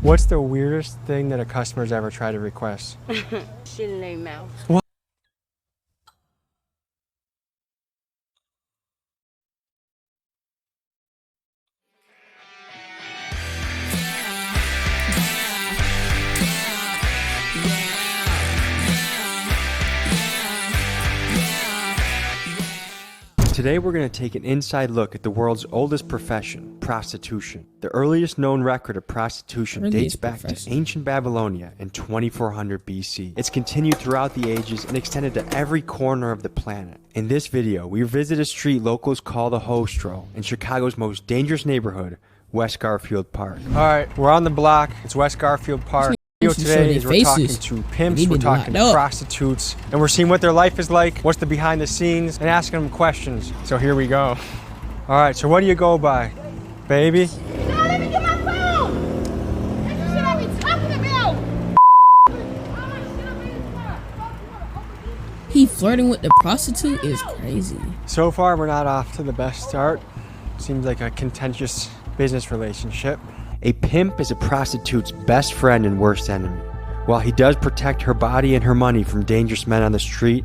What's the weirdest thing that a customer's ever tried to request? Shit in their mouth. What? Today we're going to take an inside look at the world's oldest profession, prostitution. The earliest known record of prostitution dates back to ancient Babylonia in 2400 BC. It's continued throughout the ages and extended to every corner of the planet. In this video, we visit a street locals call the Hostro in Chicago's most dangerous neighborhood, West Garfield Park. Alright, we're on the block. It's West Garfield Park. Today is we're talking to pimps, we're talking to prostitutes, and we're seeing what their life is like, what's the behind the scenes, and asking them questions. So here we go. All right, so what do you go by? Baby? No, let me get my phone! That's the shit I be talking about! He flirting with the prostitute is crazy. So far, we're not off to the best start. Seems like a contentious business relationship. A pimp is a prostitute's best friend and worst enemy. While he does protect her body and her money from dangerous men on the street,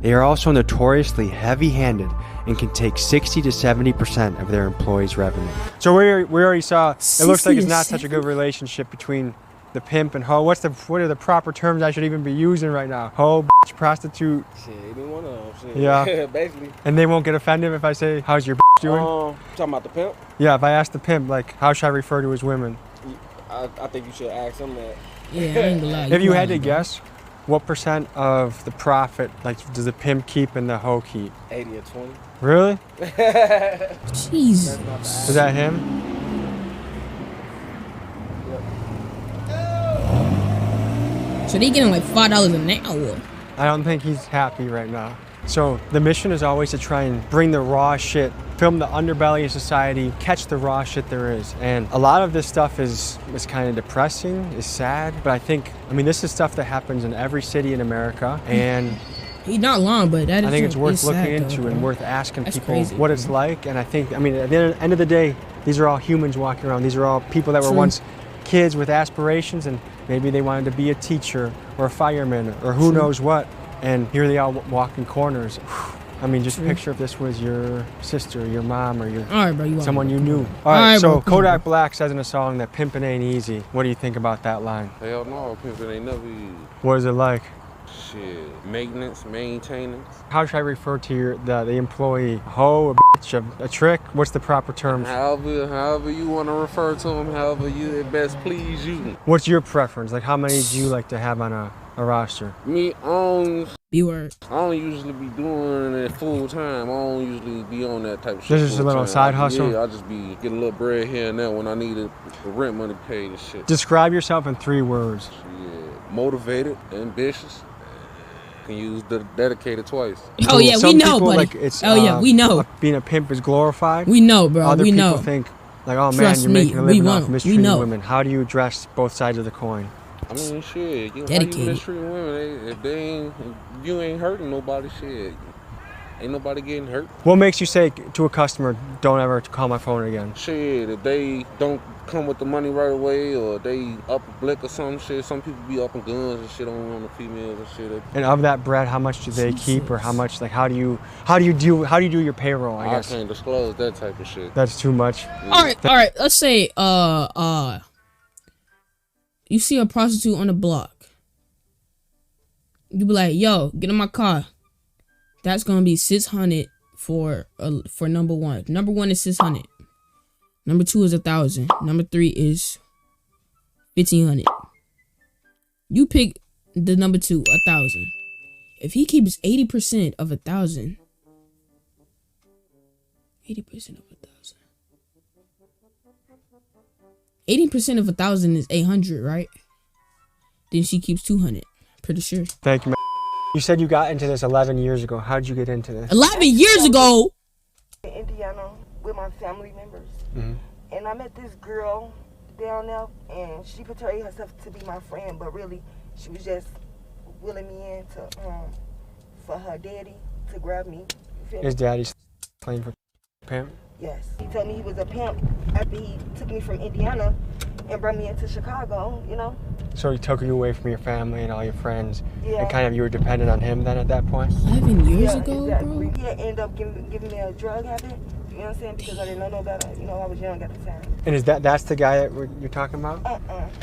they are also notoriously heavy-handed and can take 60 to 70% of their employees' revenue. So we already saw, it looks like it's not such a good relationship between the pimp and hoe. What are the proper terms I should even be using right now? Hoe, bitch, prostitute. Shit, either one of them. Shit. Yeah. Basically. And they won't get offended if I say, how's your bitch doing? Talking about the pimp? Yeah, if I ask the pimp, like, how should I refer to his women? I think you should ask him that. Yeah, I ain't gonna lie. If you had to guess, what percent of the profit, like, does the pimp keep and the hoe keep? 80 or 20. Really? Jesus. Is that him? So they getting like $5 an hour. I don't think he's happy right now. So the mission is always to try and bring the raw shit, film the underbelly of society, catch the raw shit there is. And a lot of this stuff is kind of depressing, is sad, but I mean, this is stuff that happens in every city in America, and he's not long, but that is, I think it's worth looking sad, into though, and worth asking people crazy, what it's like. And I think, I mean, at the end of the day, these are all humans walking around. These are all people that were once kids with aspirations, and maybe they wanted to be a teacher or a fireman or who knows what. And here they all walk in corners. I mean, just picture if this was your sister, your mom, or someone you knew. All right, so Kodak Black says in a song that pimping ain't easy. What do you think about that line? Hell no, pimping ain't never easy. What is it like? Shit, maintenance, maintaining. How should I refer to the employee? A hoe, a bitch, a trick? What's the proper terms? However you want to refer to them, however it best please you. What's your preference? Like, how many do you like to have on a roster? Me, I don't usually be doing it full time. I don't usually be on that type of shit. This is a little side hustle? Yeah, I just be getting a little bread here and there when I need the rent money paid and shit. Describe yourself in 3 words. Yeah, motivated, ambitious. Can use the dedicated twice. Oh yeah, we know, buddy. Like it's, we know. Being a pimp is glorified. We know, bro. Other we know. people think, like, oh man, Trust you're me, making a living off mistreating know. women. How do you address both sides of the coin? I mean, shit. How you mistreating women? If you ain't hurting nobody, shit. Ain't nobody getting hurt. What makes you say to a customer, don't ever call my phone again? Shit, if they don't come with the money right away, or they up a blick or some shit, some people be up in guns and shit on the females and shit. And of that bread, how much do they keep, or how much? Like, how do you do your payroll? I guess I can't disclose that type of shit. That's too much. Yeah. All right. Let's say you see a prostitute on the block. You be like, yo, get in my car. That's gonna be $600 for number one. Number one is $600. Number 2 is $1,000. Number 3 is $1,500. You pick the number 2, $1,000. If he keeps 80% of $1,000, 80% of $1,000 is $800, right? Then she keeps $200. Pretty sure. Thank you, man. You said you got into this 11 years ago. How did you get into this? 11 years ago? In Indiana with my family members. And I met this girl down there, and she portrayed herself to be my friend, but really she was just willing me in to for her daddy to grab me. His daddy's playing for Pimp? Yes. He told me he was a pimp after he took me from Indiana and brought me into Chicago, you know. So he took you away from your family and all your friends, Yeah. and kind of you were dependent on him then at that point? 11 years Yeah, ago, exactly. bro? He ended up giving me a drug habit, you know what I'm saying, because I didn't know no better. You know, I was young at the time. And that's the guy that you're talking about?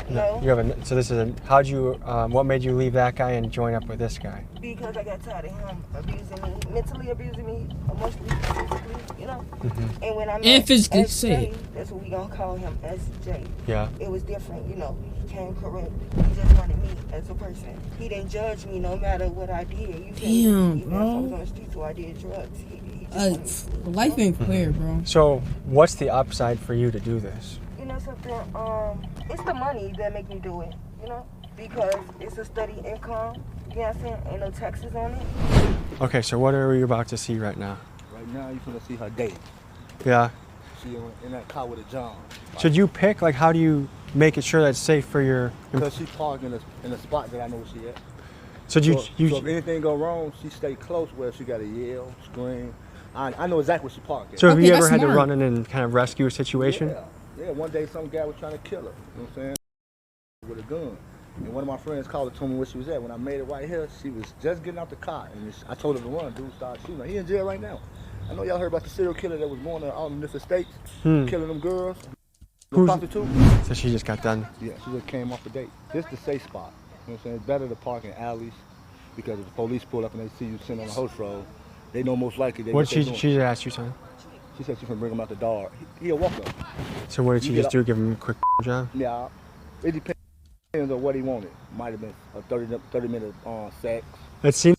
No. You have so this is how'd you, what made you leave that guy and join up with this guy? Because I got tired of him abusing me, mentally abusing me, emotionally, physically, you know. And when I met physically, SJ, say it. that's what we gonna call him, SJ. Yeah. It was different, you know. He came correct. He just wanted me as a person. He didn't judge me no matter what I did. You feel me? Damn, Even bro. if I was on the streets or I did drugs, he just wanted me. Life ain't fair, bro. So what's the upside for you to do this? You know something? It's the money that make me do it, you know? Because it's a steady income, you know what I'm saying? Ain't no taxes on it. Okay, so what are we about to see right now? Right now, you're gonna see her date. Yeah. She in that car with a John. Should you pick, like, how do you make it sure that's safe for your... Because she parked in a spot that I know where she at. So So if anything go wrong, she stay close where she got to yell, scream. I know exactly where she parked at. So have Okay, you ever that's had to smart. run in and kind of rescue a situation? Yeah, one day some guy was trying to kill her, you know what I'm saying? With a gun. And one of my friends called her, told me where she was at. When I made it right here, she was just getting out the car. And I told her to run. Dude started shooting her. He in jail right now. I know y'all heard about the serial killer that was going to all in different states, killing them girls. The prostitute. So she just got done. Yeah, she just came off a date. This the safe spot. You know what I'm saying? It's better to park in alleys because if the police pull up and they see you sitting on the host road, they know most likely they What she asked you, son? She said she can bring him out the door. He'll walk up. So what did she just do? Give him a quick job? Yeah, it depends on what he wanted. Might have been a 30-minute sex. It seemed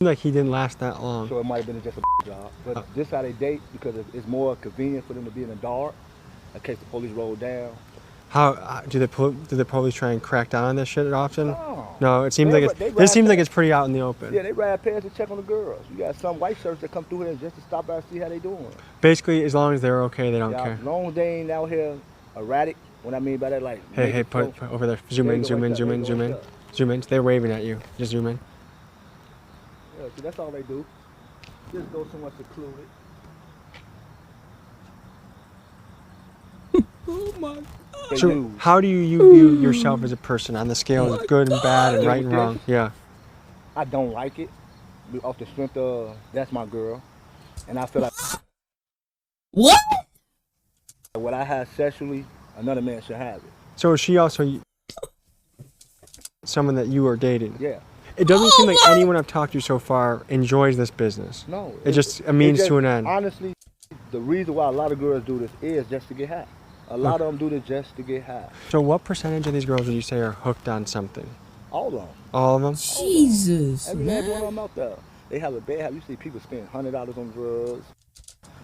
like he didn't last that long. So it might have been just a job. But this how they date because it's more convenient for them to be in the dark in case the police roll down. How do the police try and crack down on this shit often? No. No, it seems like this seems like it's pretty out in the open. Yeah, they ride past to check on the girls. You got some white shirts that come through here just to stop by and see how they doing. Basically, as long as they're okay, they don't Yeah, care. as long as they ain't out here erratic. What I mean by that, like Hey, put over there. Zoom in, zoom in, zoom in, zoom in, zoom in. They're waving at you. Just zoom in. Yeah, see, that's all they do. Just go somewhere secluded. Oh my God. So how do you view yourself as a person on the scale of good and bad and right and wrong? Yeah. I don't like it. Off the strength of that's my girl, and I feel like What? what I have sexually, another man should have it. So is she also someone that you are dating? Yeah. It doesn't seem like anyone I've talked to so far enjoys this business. No. It just a means to an end. Honestly, the reason why a lot of girls do this is just to get high. A lot of them do this just to get high. So what percentage of these girls would you say are hooked on something? All of them. All of them? Jesus, Every one of man. them out there. They have a bad habit. You see people spend $100 on drugs.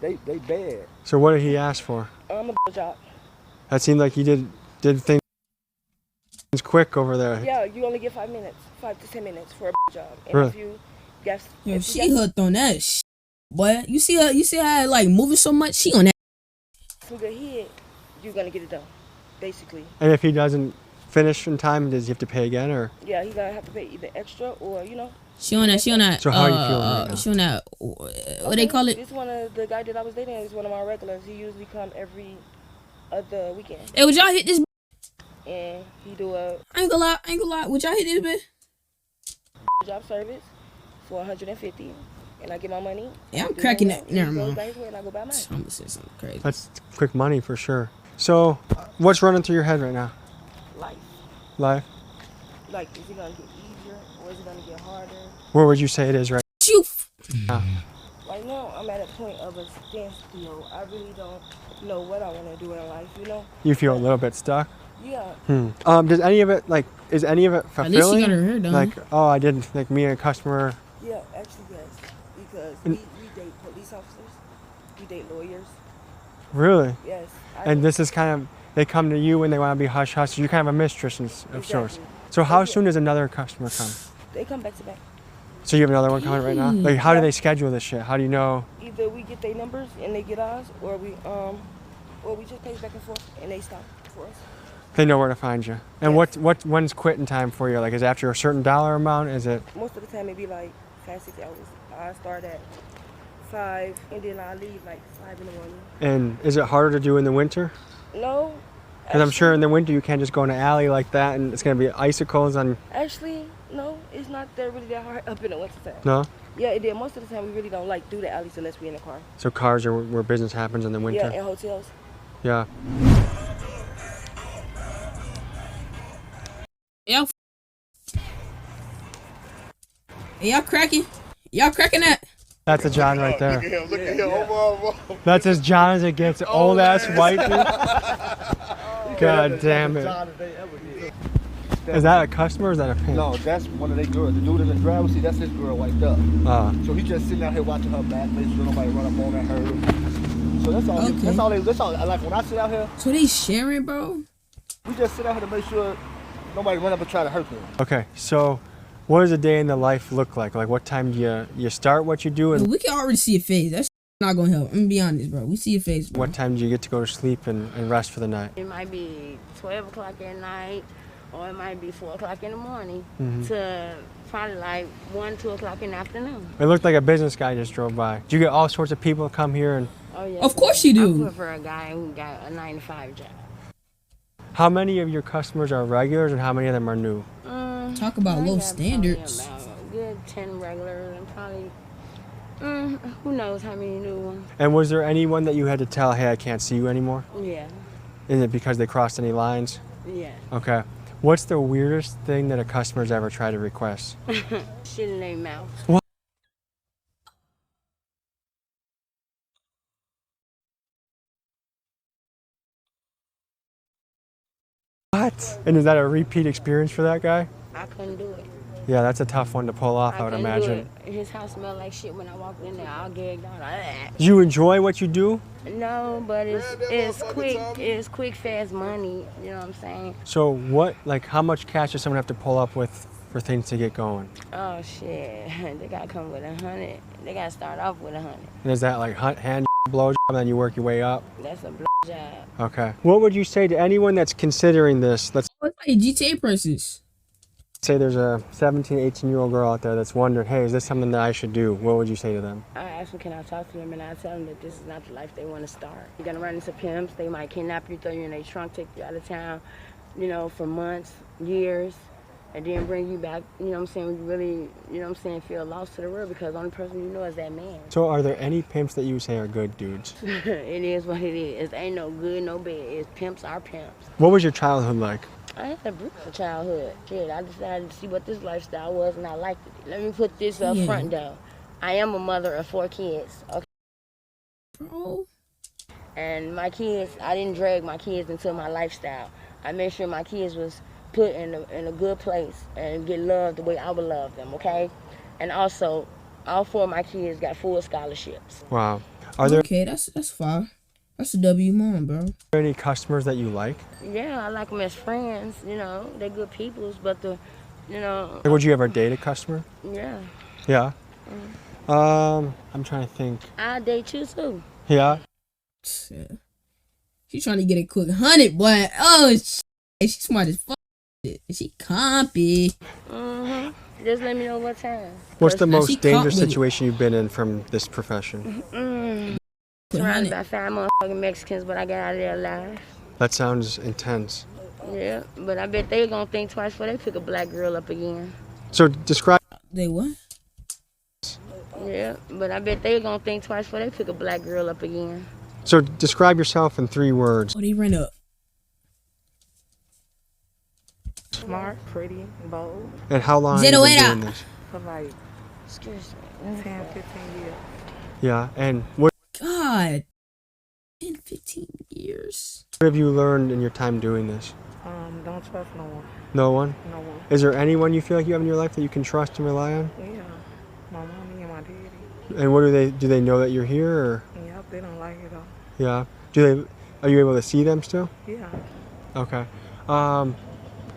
They bad. So what did he ask for? I'm a job. That seemed like he did things quick over there. Yeah, you only get 5 minutes, 5 to 10 minutes for a job. And Really? if you guess, Yo, she hooked on that shit. Boy, you see her like moving so much? She on that. some good head, you're gonna get it done, basically. And if he doesn't finish in time, does he have to pay again or? Yeah, he gonna have to pay either extra or She on that. So how are you feeling right now? She on that. What they call it? This one of the guy that I was dating is one of my regulars. He usually come every other weekend, Hey, would y'all hit this? and he do a I ain't gonna lie. Would y'all hit this bitch? job service for $150, and I get my money. Yeah, I'm Do cracking my- that. Never he goes mind. back his way and I go buy mine. I'm gonna say something crazy. That's quick money for sure. So what's running through your head right now? Life, Life? like, is it gonna get easier or is it gonna get harder? Where would you say it is right You. now? Right now, I'm at a point of a standstill. I really don't know what I want to do in life, You feel a little bit stuck? Yeah. Does any of it is any of it At least she fulfilling? got her hair done. Like, oh, I did like me and a customer. Yeah, actually, yes. Because we date police officers, we date lawyers. Really? Yes. And this is kind of, they come to you when they want to be hush hush. You're kind of a mistress of sorts. Exactly. So how Yeah. soon does another customer come? They come back to back. So you have another one coming right now? Like, how do they schedule this shit? How do you know? Either we get their numbers and they get ours, or we just pace back and forth and they stop for us. They know where to find you. And Yes. when's quitting time for you? Like, is it after a certain dollar amount? Is it? Most of the time, it be like 5-6 hours. I start at 5, and then I leave like 5 in the morning. And is it harder to do in the winter? No, Because I'm sure in the winter you can't just go in an alley like that and it's going to be icicles on... Actually, no, it's not that really that hard up in the winter time. No? Yeah, it did. Most of the time, we really don't like do the alleys unless we in the car. So cars are where business happens in the winter? Yeah, and hotels. Yeah. Y'all, y'all cracking? Y'all cracking that? That's a John right there. Look at him. Look at him. Oh, That's as John as it gets. Old ass white dude. God damn it. Is that a customer or is that a pimp? No, that's one of their girls. The dude in the driver's seat, that's his girl wiped up. So he just sitting out here watching her back, making sure nobody run up on her. So that's all. Okay. That's all. Like when I sit out here, So they sharing, bro? we just sit out here to make sure nobody run up and try to hurt him. Okay, so what does a day in the life look like? Like what time do you start what you do and We can already see your face. That's not gonna help. I'm gonna be honest, bro. We see your face, bro. what time do you get to go to sleep and rest for the night? It might be 12 o'clock at night, or it might be 4 o'clock in the morning to probably like 1, 2 o'clock in the afternoon. It looked like a business guy just drove by. Do you get all sorts of people come here and Oh yeah. Of course you do. I prefer a guy who got a 9-to-5 job. how many of your customers are regulars and how many of them are new? Talk about I low got standards. probably about a good 10 regulars and probably who knows how many new ones. And was there anyone that you had to tell, hey, I can't see you anymore? Yeah. Is it because they crossed any lines? Yeah. Okay. What's the weirdest thing that a customer's ever tried to request? Shit in their mouth. What? And is that a repeat experience for that guy? I couldn't do it. Yeah, that's a tough one to pull off, I would couldn't do imagine. it. His house smelled like shit when I walked in there. I gagged out. Do you enjoy what you do? No, but it's quick, fast money. You know what I'm saying? So what, like how much cash does someone have to pull up with for things to get going? Oh shit, they gotta come with 100. They gotta start off with 100. And is that like hand blow job and then you work your way up? That's a blow job. Okay. What would you say to anyone that's considering this? Let's What's like GTA prices? say there's a 17, 18-year-old girl out there that's wondering, hey, is this something that I should do? What would you say to them? I ask them, can I talk to them, and I tell them that this is not the life they want to start. You're gonna run into pimps. They might kidnap you, throw you in their trunk, take you out of town, you know, for months, years, and then bring you back. You know what I'm saying? We really, you know what I'm saying, feel lost to the world because the only person you know is that man. So are there any pimps that you say are good dudes? It is what it is. Ain't no good, no bad. It's pimps are pimps. What was your childhood like? I had a brutal childhood. Shit, I decided to see what this lifestyle was, and I liked it. Let me put this up front, though. I am a mother of 4 kids, okay? Bro. And my kids, I didn't drag my kids into my lifestyle. I made sure my kids was put in a good place and get loved the way I would love them, okay? And also, all 4 of my kids got full scholarships. Wow. Are there Okay, that's fine. That's a W mom, bro. any customers that you like? Yeah, I like them as friends, you know. They're good peoples, but you know, Like, would you ever date a customer? yeah. Yeah. I'm trying to think. I date you too. Yeah. Yeah. She trying to get a quick 100, boy. Oh, shit. She smart as fuck. She compy. Just let me know what time. What's the Now she most caught dangerous with it. situation you've been in from this profession? Surrounded by 5 motherfucking Mexicans, but I got out of there alive. That sounds intense. Yeah, but I bet they gonna think twice before they pick a black girl up again. So describe. They what? Yeah, but I bet they gonna think twice before they pick a black girl up again. So describe yourself in 3 words. Oh, they ran up. Smart, pretty, bold. And how long have you been doing this? For like Excuse me. 10, 15 years. Yeah. And what God. 10, 15 years. have you learned in your time doing this? Don't trust no one. No one? No one. Is there anyone you feel like you have in your life that you can trust and rely on? Yeah. My mommy and my daddy. And what do they know that you're here or? Yep, they don't like it though. Yeah. Are you able to see them still? Yeah. Okay.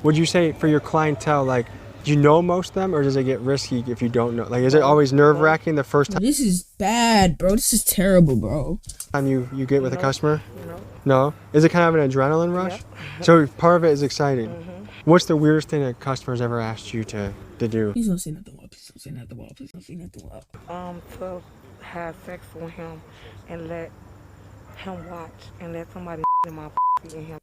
Would you say for your clientele, like, do you know most of them or does it get risky if you don't know? Like, is it always nerve-wracking the first Bro, this is bad, bro. This is terrible, bro. time you get with a customer? No. No? Is it kind of an adrenaline rush? So part of it is exciting. What's the weirdest thing that customers ever asked you to do? Please don't say nothing wild. Please don't say nothing wild. Please don't say nothing wild. To have sex with him and let him watch and let somebody in my and him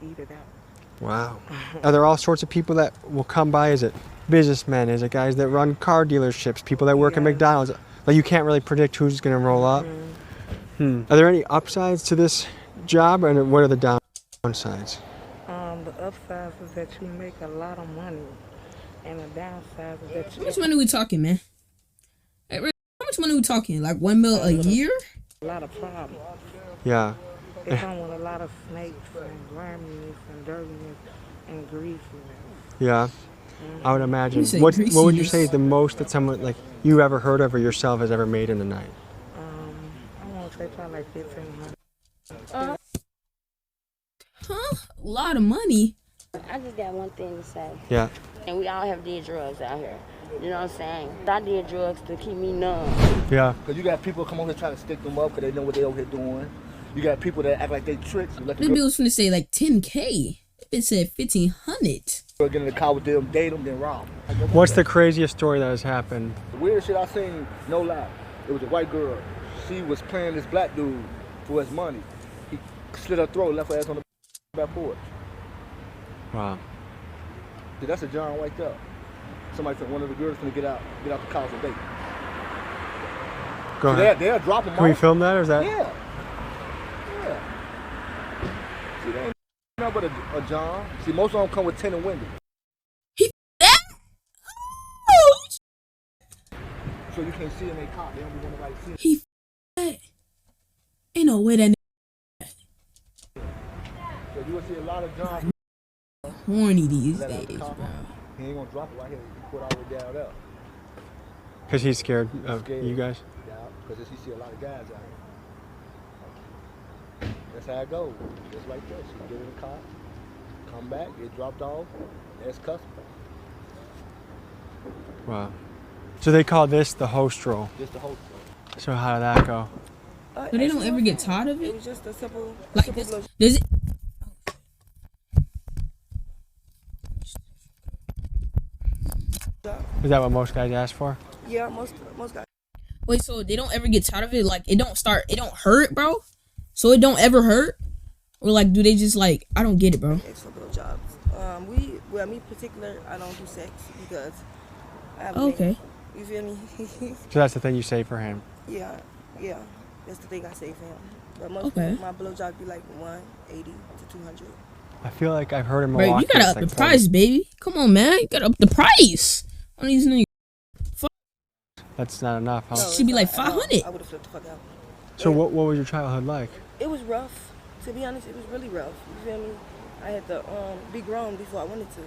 eat it out. Wow. Are there all sorts of people that will come by? Is it businessmen? Is it guys that run car dealerships? People that work at McDonald's? Like, you can't really predict who's going to roll up. Are there any upsides to this job, and what are the downsides? The upside is that you make a lot of money, and the downside is that How much money we talking, man? Hey, Rick, how much money we talking? Like $1 million a year? a lot of problems. Yeah. They come with a lot of snakes and grimy and dirtiness and greasiness. Yeah. I would imagine. You say What would you greasiness. say is the most that someone like you ever heard of or yourself has ever made in a night? I want to say probably like 1,500. Huh? A lot of money. I just got one thing to say. Yeah. And we all have did drugs out here. You know what I'm saying? I did drugs to keep me numb. Yeah. Because you got people come over here trying to stick them up because they know what they over here doing. You got people that act like they tricks. Let This the bill was finna say like 10K. It said 1,500. girl get in the car with them, date them, then rob them. What's the craziest story that has happened? The weirdest shit I seen, no lie. It was a white girl. She was playing this black dude for his money. He slit her throat, left her ass on the back porch. Wow. Dude, that's a John right there. Somebody said one of the girls finna get out the car for date. Go So ahead. they'll drop them Can we off. film that, or is that? Yeah. Yeah. See, they ain't nothing but a John. See, most of them come with tinted windows. So you can't see them in their car. They don't be want nobody to see them. He ain't no way that So you will see a lot of Johns horny these let out the days, car. bro. He ain't gonna drop it right here. He put all the way down there. Because he's scared of Scared. you guys. Yeah, because he see a lot of guys out here. That's how it goes. Just like that. So you get in the car, come back, get dropped off. That's custom. Wow. So they call this the host role. Just the whole. So how did that go? So they don't ever get tired of It it? was just a simple, Like simple this? little Does it? job. Is that what most guys ask for? Yeah, most guys. Wait, so they don't ever get tired of it? Like it don't hurt, bro? So it don't ever hurt? Or like do they just like, I don't get it, bro. Extra little jobs. Me particular, I don't do sex because I have a Okay. man. You feel me? So that's the thing you say for him. yeah. That's the thing I say for him. But most Okay. people, my blowjob be like 180 to 200. I feel like I've heard in Bro, Milwaukee. you gotta it's up like the 40. price, baby. Come on, man. You gotta up the price on these niggas. That's not enough, huh? No, Should be it's like not at all. 500. I would have flipped the fuck out. So what was your childhood like? It was rough. To be honest, it was really rough. You feel me? I had to be grown before I wanted to.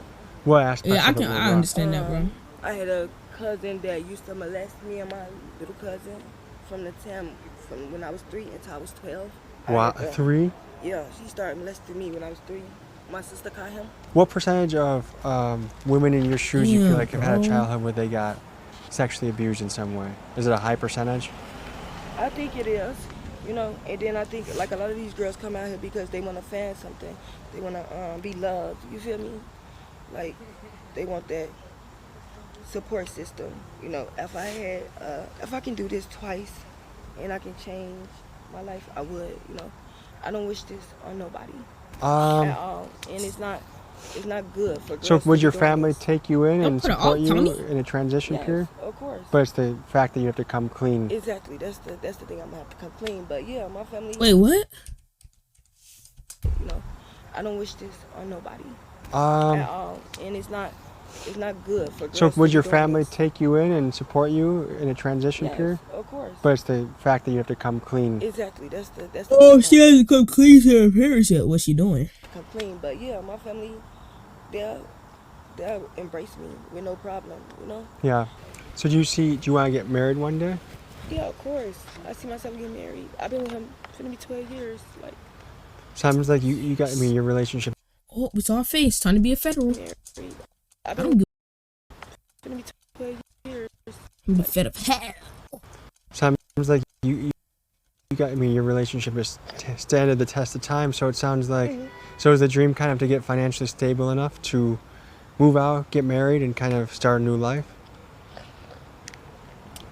What aspects Yeah, of it were rough? understand that, bro. I had a cousin that used to molest me and my little cousin from the time from when I was 3 until I was 12. Wow, 3? Yeah, she started molesting me when I was 3. My sister caught him. What percentage of women in your shoes you feel Damn, like have had a bro. childhood where they got sexually abused in some way? Is it a high percentage? I think it is, you know. And then I think like a lot of these girls come out here because they want to find something. They want to be loved. You feel me? Like they want that support system. You know, if I can do this twice and I can change my life, I would. You know, I don't wish this on nobody at all, and it's not good for girls. So to would be your doing family this. take you in Don't and put it support out, you Tommy. in a transition Yes, period? of course. But it's the fact that you have to come clean. Exactly. That's the thing. I'm gonna have to come clean. But yeah, my family. Wait, what? You know, I don't wish this on nobody at all, and it's not good for girls. So to would be your doing family this. take you in and support you in a transition Yes, period? of course. But it's the fact that you have to come clean. Exactly. That's the. Oh, thing. she has to come clean to her parents yet. What's she doing? Come clean. But yeah, my family, they'll embrace me with no problem. You know. Yeah. So do you want to get married one day? Yeah, of course. I see myself getting married. I've been with him for gonna be 12 years. Like Sounds like you got, I mean, your relationship. Oh, it's our face. Time to be a federal. married. I I've don't been give gonna be 12 years. a be fed up. Hell. Sounds like you got, I mean, your relationship is standing the test of time. So it sounds like, so is the dream kind of to get financially stable enough to move out, get married, and kind of start a new life?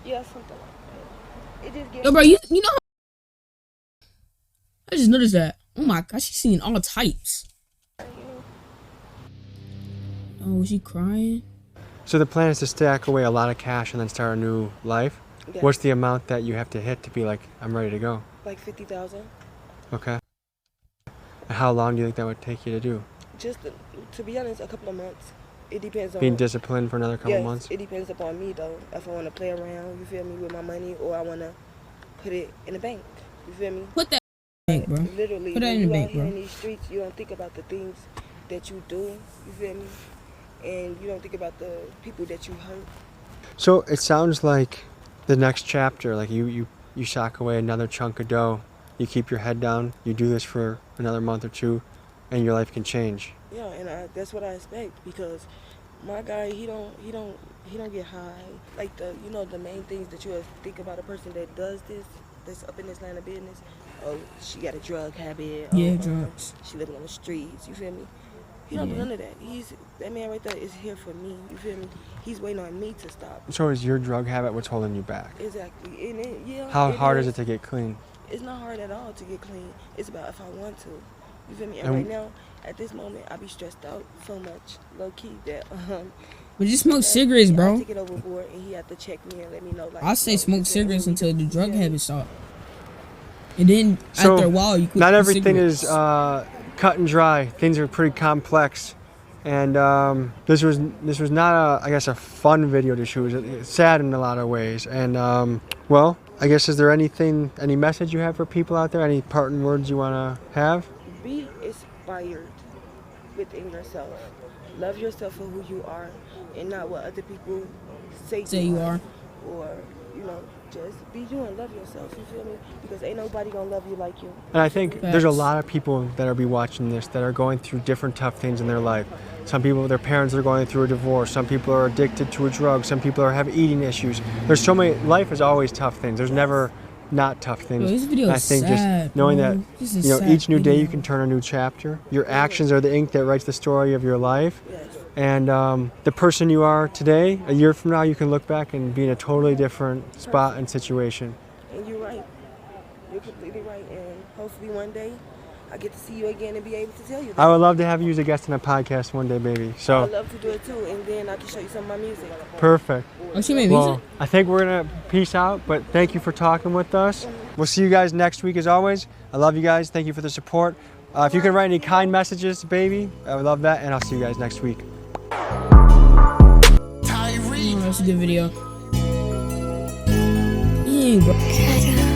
Yeah, something like that. It just gets Yo, bro, you know how I just noticed that. Oh my gosh, she's seen all types. Oh, was she crying? So the plan is to stack away a lot of cash and then start a new life? Yeah. What's the amount that you have to hit to be like, I'm ready to go? Like 50,000. Okay. And how long do you think that would take you to do? Just to be honest, a couple of months. It depends on Being disciplined for another couple months? It depends upon me though. If I want to play around, you feel me, with my money, or I want to put it in the bank. You feel me? Put that in the bank, bro. Literally, Put that when in the you bank, out here bro. in these streets, you don't think about the things that you do. You feel me? And you don't think about the people that you hurt. So it sounds like the next chapter, like you sock away another chunk of dough, you keep your head down, you do this for another month or two, and your life can change. Yeah, and that's what I expect, because my guy, he don't get high. Like the main things that you have to think about a person that does this, that's up in this line of business. Oh, she got a drug habit. Yeah, oh, drugs. She living on the streets. You feel me? He don't do none of that. That man right there is here for me. You feel me? He's waiting on me to stop. So is your drug habit what's holding you back? Exactly. And How hard is it to get clean? It's not hard at all to get clean. It's about if I want to. You feel me? And And right now, at this moment, I be stressed out so much, low key, that But just smoke cigarettes, I bro. take it overboard, and he have to check me and let me know. Like, I say no, smoke this cigarettes ain't until the drug habit stop. And then So, after a while, you quit not the everything cigarettes. is cut and dry. Things are pretty complex. And this was not a fun video to shoot. It's sad in a lot of ways. And well, I guess, is there any message you have for people out there? Any parting words you want to have? Be inspired within yourself. Love yourself for who you are, and not what other people say you are. Or just be you and love yourself. You feel me? Because ain't nobody gonna love you like you. And I think there's a lot of people that are be watching this that are going through different tough things in their life. Some people, their parents are going through a divorce. Some people are addicted to a drug. Some people have eating issues. There's so many. Life is always tough things. There's never not tough things. Bro, this video I think is just sad, knowing bro. that This is sad each new day video. you can turn a new chapter. Your actions are the ink that writes the story of your life. Yes. And the person you are today, a year from now, you can look back and be in a totally different spot and situation. And you're right. You're completely right. And hopefully one day I get to see you again and be able to tell you that. I would love to have you as a guest on a podcast one day, baby. So I'd love to do it too, and then I can show you some of my music. perfect. Oh, she made Well, music? I think we're gonna peace out, but thank you for talking with us. We'll see you guys next week as always. I love you guys. Thank you for the support. If you can write any kind messages, baby, I would love that, and I'll see you guys next week. Oh, that's a good video. Dang, bro.